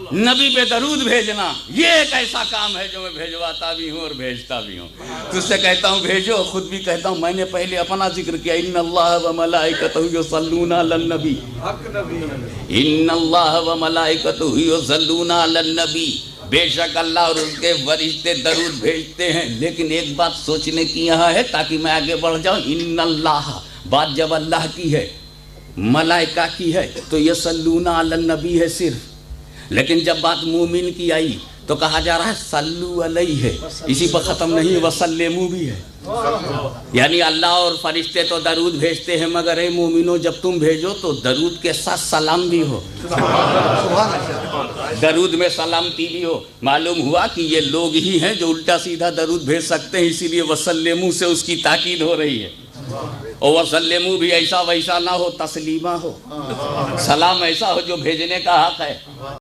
नबी पे दरूद भेजना ये एक ऐसा काम है जो मैं भेजवाता भी हूँ और भेजता भी हूँ। तुझसे कहता हूँ भेजो, खुद भी कहता हूँ। मैंने पहले अपना जिक्र किया, इन्नल्लाह व मलाइकतहु युसल्लूना अलन नबी, इन्नल्लाह व मलाइकतहु युसल्लूना अलन नबी। बेशक अल्लाह और उसके फरिश्ते दरूद भेजते हैं। लेकिन एक बात सोचने की यहाँ है ताकि मैं आगे बढ़ जाऊँ। इन्नल्लाह, बात जब अल्लाह की है, मलाइका की है, तो यसल्लूना अलन नबी है सिर्फ। लेकिन जब बात मोमिन की आई तो कहा जा रहा है सल्लू अलैहि है, इसी पर ख़त्म नहीं, वसल्लिमू भी है। यानी अल्लाह और फरिश्ते तो दरूद भेजते हैं, मगर ए मोमिनो जब तुम भेजो तो दरूद के साथ सलाम भी हो, दरूद में सलामती भी हो। मालूम हुआ कि ये लोग ही हैं जो उल्टा सीधा दरूद भेज सकते हैं, इसीलिए वसल्लिमू से उसकी ताकीद हो रही है। और वसल्लिमू भी ऐसा वैसा ना हो, तस्लीमा हो, सलाम ऐसा हो जो भेजने का हक है।